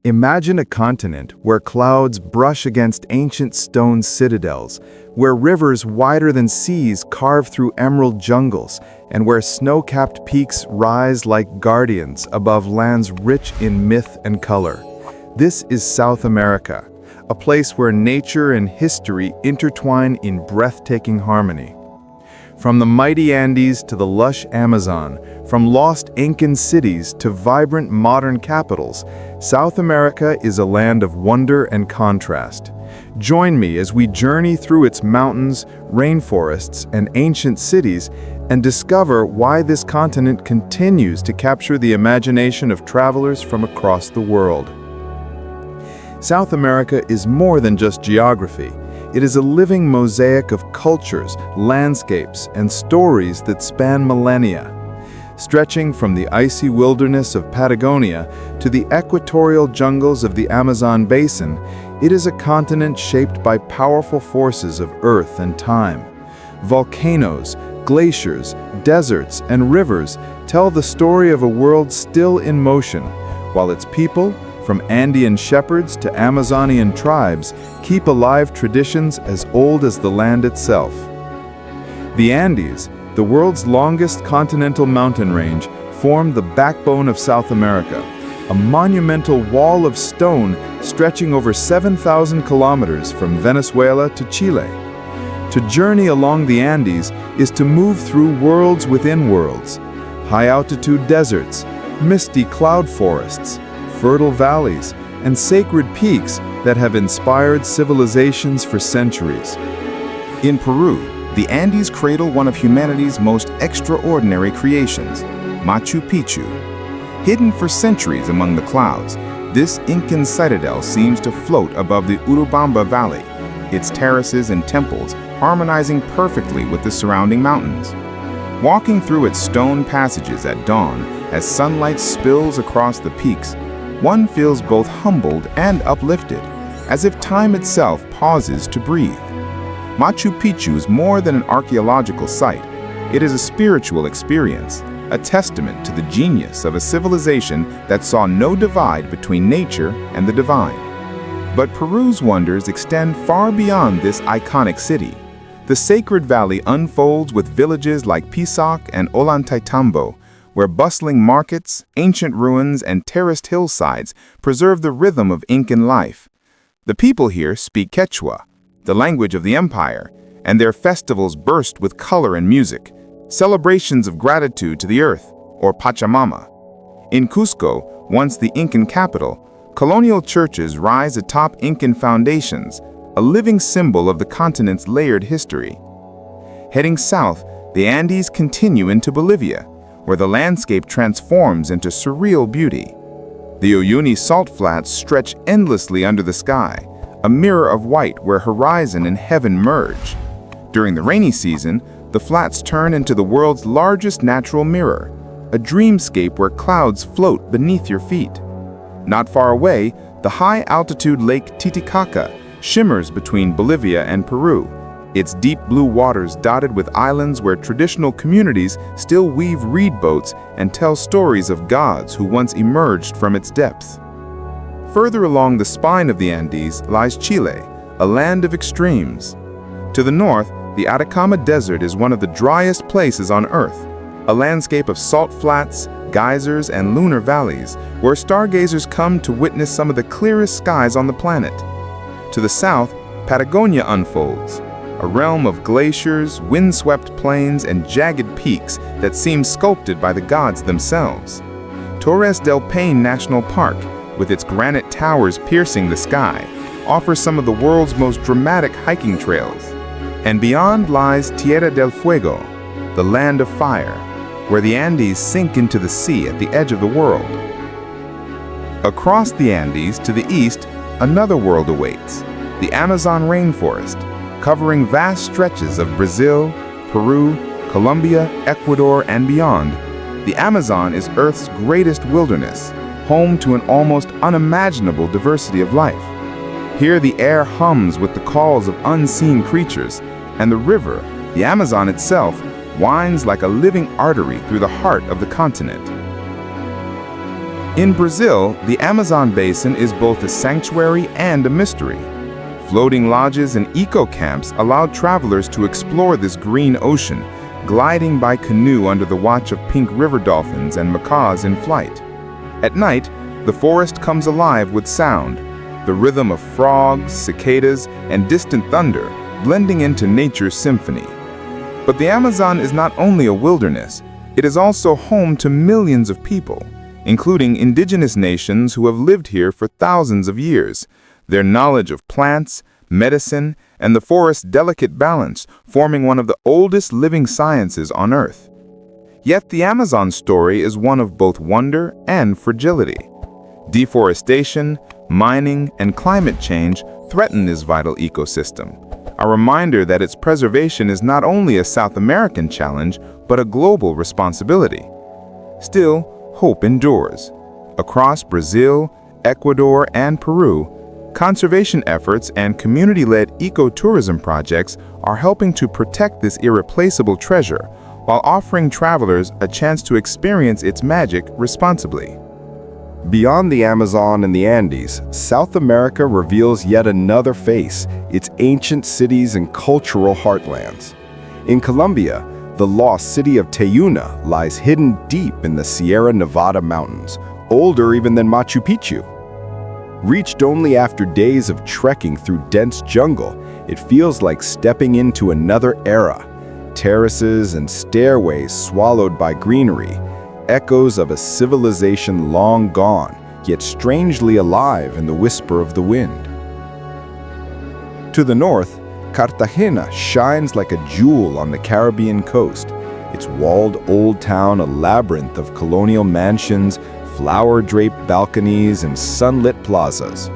Imagine a continent where clouds brush against ancient stone citadels, where rivers wider than seas carve through emerald jungles, and where snow-capped peaks rise like guardians above lands rich in myth and color. This is South America, a place where nature and history intertwine in breathtaking harmony. From the mighty Andes to the lush Amazon, from lost Incan cities to vibrant modern capitals, South America is a land of wonder and contrast. Join me as we journey through its mountains, rainforests, and ancient cities and discover why this continent continues to capture the imagination of travelers from across the world. South America is more than just geography. It is a living mosaic of cultures, landscapes, and stories that span millennia. Stretching from the icy wilderness of Patagonia to the equatorial jungles of the Amazon basin, it is a continent shaped by powerful forces of earth and time. Volcanoes, glaciers, deserts, and rivers tell the story of a world still in motion, while its people, from Andean shepherds to Amazonian tribes, keep alive traditions as old as the land itself. The Andes, the world's longest continental mountain range, form the backbone of South America, a monumental wall of stone stretching over 7,000 kilometers from Venezuela to Chile. To journey along the Andes is to move through worlds within worlds, high-altitude deserts, misty cloud forests, fertile valleys, and sacred peaks that have inspired civilizations for centuries. In Peru, the Andes cradle one of humanity's most extraordinary creations, Machu Picchu. Hidden for centuries among the clouds, this Incan citadel seems to float above the Urubamba Valley, its terraces and temples harmonizing perfectly with the surrounding mountains. Walking through its stone passages at dawn, as sunlight spills across the peaks, one feels both humbled and uplifted, as if time itself pauses to breathe. Machu Picchu is more than an archaeological site. It is a spiritual experience, a testament to the genius of a civilization that saw no divide between nature and the divine. But Peru's wonders extend far beyond this iconic city. The sacred valley unfolds with villages like Pisac and Ollantaytambo, where bustling markets, ancient ruins, and terraced hillsides preserve the rhythm of Incan life. The people here speak Quechua, the language of the empire, and their festivals burst with color and music, celebrations of gratitude to the earth, or Pachamama. In Cusco, once the Incan capital, colonial churches rise atop Incan foundations, a living symbol of the continent's layered history. Heading south, the Andes continue into Bolivia, where the landscape transforms into surreal beauty. The Uyuni salt flats stretch endlessly under the sky, a mirror of white where horizon and heaven merge. During the rainy season, the flats turn into the world's largest natural mirror, a dreamscape where clouds float beneath your feet. Not far away, the high-altitude Lake Titicaca shimmers between Bolivia and Peru, its deep blue waters dotted with islands where traditional communities still weave reed boats and tell stories of gods who once emerged from its depths. Further along the spine of the Andes lies Chile, a land of extremes. To the north, the Atacama Desert is one of the driest places on Earth, a landscape of salt flats, geysers, and lunar valleys where stargazers come to witness some of the clearest skies on the planet. To the south, Patagonia unfolds, a realm of glaciers, windswept plains, and jagged peaks that seem sculpted by the gods themselves. Torres del Paine National Park, with its granite towers piercing the sky, offers some of the world's most dramatic hiking trails. And beyond lies Tierra del Fuego, the land of fire, where the Andes sink into the sea at the edge of the world. Across the Andes to the east, another world awaits, the Amazon rainforest, covering vast stretches of Brazil, Peru, Colombia, Ecuador, and beyond. The Amazon is Earth's greatest wilderness, home to an almost unimaginable diversity of life. Here the air hums with the calls of unseen creatures, and the river, the Amazon itself, winds like a living artery through the heart of the continent. In Brazil, the Amazon basin is both a sanctuary and a mystery. Floating lodges and eco-camps allow travelers to explore this green ocean, gliding by canoe under the watch of pink river dolphins and macaws in flight. At night, the forest comes alive with sound, the rhythm of frogs, cicadas, and distant thunder blending into nature's symphony. But the Amazon is not only a wilderness, it is also home to millions of people, including indigenous nations who have lived here for thousands of years. Their knowledge of plants, medicine, and the forest's delicate balance forming one of the oldest living sciences on Earth. Yet the Amazon story is one of both wonder and fragility. Deforestation, mining, and climate change threaten this vital ecosystem, a reminder that its preservation is not only a South American challenge, but a global responsibility. Still, hope endures. Across Brazil, Ecuador, and Peru, conservation efforts and community-led ecotourism projects are helping to protect this irreplaceable treasure while offering travelers a chance to experience its magic responsibly. Beyond the Amazon and the Andes, South America reveals yet another face, its ancient cities and cultural heartlands. In Colombia, the Lost City of Tayuna lies hidden deep in the Sierra Nevada mountains, older even than Machu Picchu. Reached only after days of trekking through dense jungle, it feels like stepping into another era. Terraces and stairways swallowed by greenery, echoes of a civilization long gone, yet strangely alive in the whisper of the wind. To the north, Cartagena shines like a jewel on the Caribbean coast, its walled old town a labyrinth of colonial mansions, flower-draped balconies, and sunlit plazas.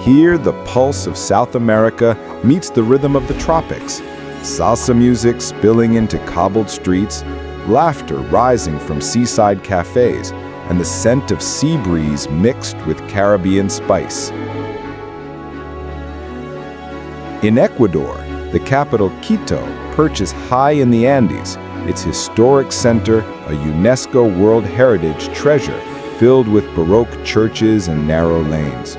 Here, the pulse of South America meets the rhythm of the tropics, salsa music spilling into cobbled streets, laughter rising from seaside cafes, and the scent of sea breeze mixed with Caribbean spice. In Ecuador, the capital Quito perches high in the Andes, its historic center a UNESCO World Heritage treasure filled with Baroque churches and narrow lanes.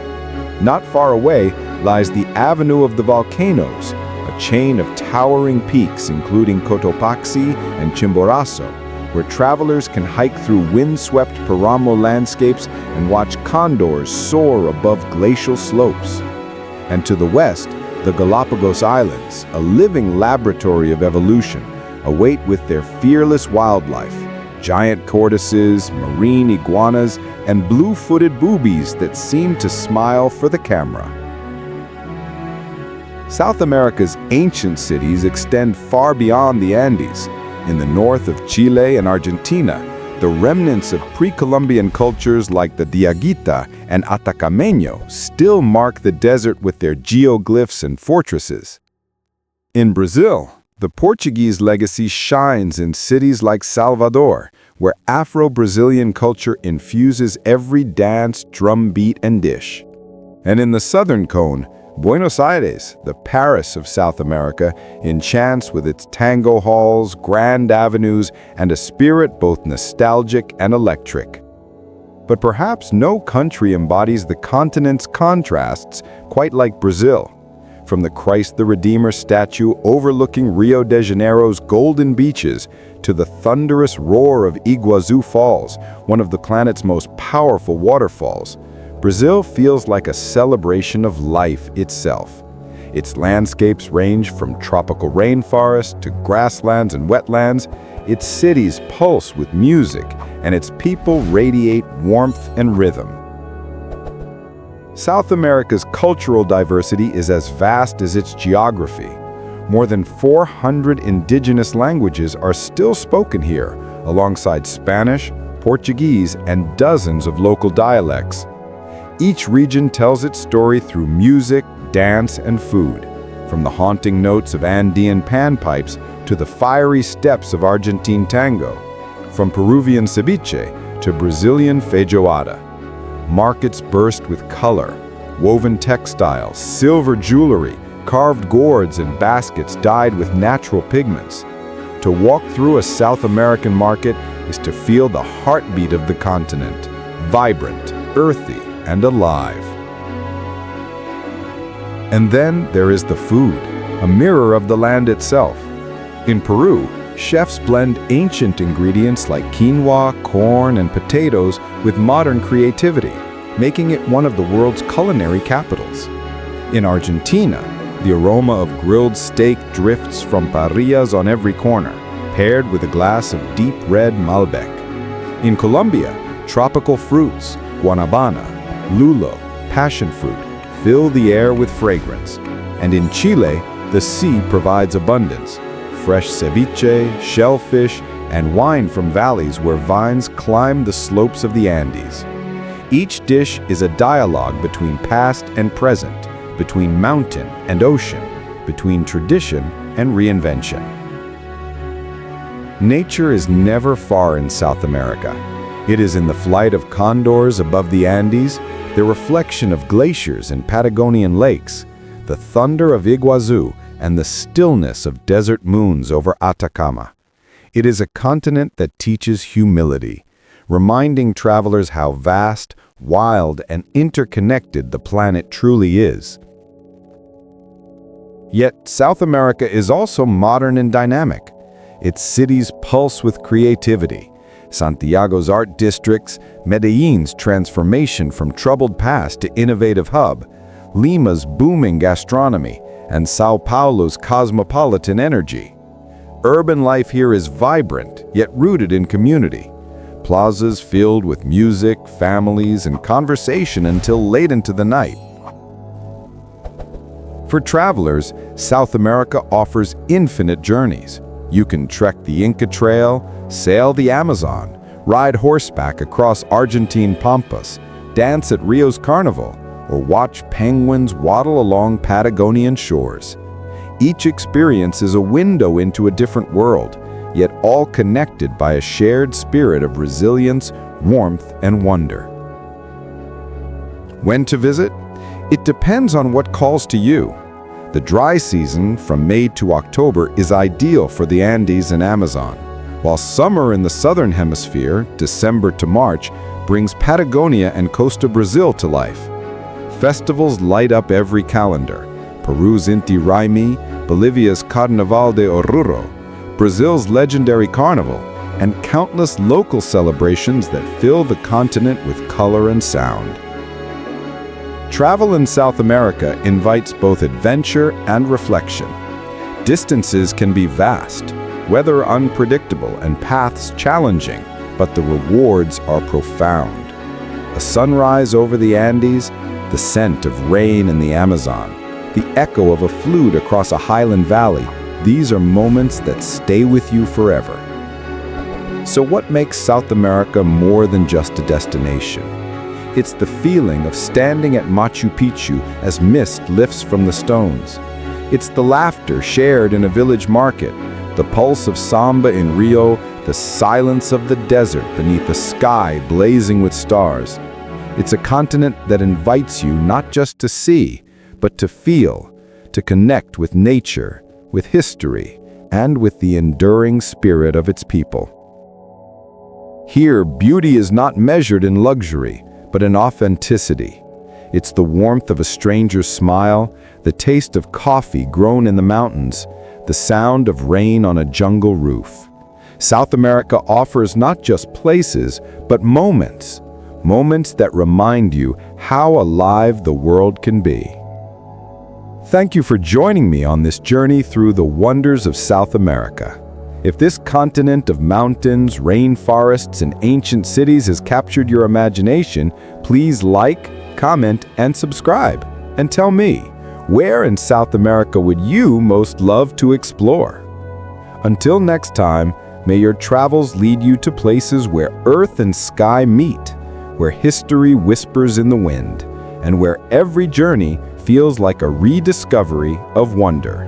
Not far away lies the Avenue of the Volcanoes, a chain of towering peaks including Cotopaxi and Chimborazo, where travelers can hike through wind-swept Paramo landscapes and watch condors soar above glacial slopes. And to the west, the Galapagos Islands, a living laboratory of evolution, await with their fearless wildlife, giant tortoises, marine iguanas, and blue-footed boobies that seem to smile for the camera. South America's ancient cities extend far beyond the Andes. In the north of Chile and Argentina, the remnants of pre-Columbian cultures like the Diaguita and Atacameño still mark the desert with their geoglyphs and fortresses. In Brazil, the Portuguese legacy shines in cities like Salvador, where Afro-Brazilian culture infuses every dance, drumbeat, and dish. And in the southern cone, Buenos Aires, the Paris of South America, enchants with its tango halls, grand avenues, and a spirit both nostalgic and electric. But perhaps no country embodies the continent's contrasts quite like Brazil. From the Christ the Redeemer statue overlooking Rio de Janeiro's golden beaches to the thunderous roar of Iguazu Falls, one of the planet's most powerful waterfalls, Brazil feels like a celebration of life itself. Its landscapes range from tropical rainforests to grasslands and wetlands, its cities pulse with music, and its people radiate warmth and rhythm. South America's cultural diversity is as vast as its geography. More than 400 indigenous languages are still spoken here, alongside Spanish, Portuguese, and dozens of local dialects. Each region tells its story through music, dance, and food, from the haunting notes of Andean panpipes to the fiery steps of Argentine tango, from Peruvian ceviche to Brazilian feijoada. Markets burst with color, woven textiles, silver jewelry, carved gourds, and baskets dyed with natural pigments. To walk through a South American market is to feel the heartbeat of the continent, vibrant, earthy, and alive. And then there is the food, a mirror of the land itself. In Peru, chefs blend ancient ingredients like quinoa, corn, and potatoes with modern creativity, making it one of the world's culinary capitals. In Argentina, the aroma of grilled steak drifts from parrillas on every corner, paired with a glass of deep red Malbec. In Colombia, tropical fruits, guanabana, lulo, passion fruit, fill the air with fragrance. And in Chile, the sea provides abundance. Fresh ceviche, shellfish, and wine from valleys where vines climb the slopes of the Andes. Each dish is a dialogue between past and present, between mountain and ocean, between tradition and reinvention. Nature is never far in South America. It is in the flight of condors above the Andes, the reflection of glaciers and Patagonian lakes, the thunder of Iguazu, and the stillness of desert moons over Atacama. It is a continent that teaches humility, reminding travelers how vast, wild, and interconnected the planet truly is. Yet, South America is also modern and dynamic. Its cities pulse with creativity. Santiago's art districts, Medellin's transformation from troubled past to innovative hub, Lima's booming gastronomy, and Sao Paulo's cosmopolitan energy. Urban life here is vibrant, yet rooted in community. Plazas filled with music, families, and conversation until late into the night. For travelers, South America offers infinite journeys. You can trek the Inca Trail, sail the Amazon, ride horseback across Argentine pampas, dance at Rio's Carnival, or watch penguins waddle along Patagonian shores. Each experience is a window into a different world, yet all connected by a shared spirit of resilience, warmth, and wonder. When to visit? It depends on what calls to you. The dry season, from May to October, is ideal for the Andes and Amazon, while summer in the southern hemisphere, December to March, brings Patagonia and Costa Brazil to life. Festivals light up every calendar: Peru's Inti Raymi, Bolivia's Carnaval de Oruro, Brazil's legendary Carnival, and countless local celebrations that fill the continent with color and sound. Travel in South America invites both adventure and reflection. Distances can be vast, weather unpredictable, and paths challenging, but the rewards are profound. A sunrise over the Andes, the scent of rain in the Amazon, the echo of a flute across a highland valley, these are moments that stay with you forever. So what makes South America more than just a destination? It's the feeling of standing at Machu Picchu as mist lifts from the stones. It's the laughter shared in a village market, the pulse of samba in Rio, the silence of the desert beneath the sky blazing with stars. It's a continent that invites you not just to see, but to feel, to connect with nature, with history, and with the enduring spirit of its people. Here, beauty is not measured in luxury, but in authenticity. It's the warmth of a stranger's smile, the taste of coffee grown in the mountains, the sound of rain on a jungle roof. South America offers not just places, but moments that remind you how alive the world can be. Thank you for joining me on this journey through the wonders of South America. If this continent of mountains, rainforests, and ancient cities has captured your imagination, please like, comment, and subscribe. And tell me, where in South America would you most love to explore? Until next time, may your travels lead you to places where earth and sky meet, where history whispers in the wind, and where every journey feels like a rediscovery of wonder.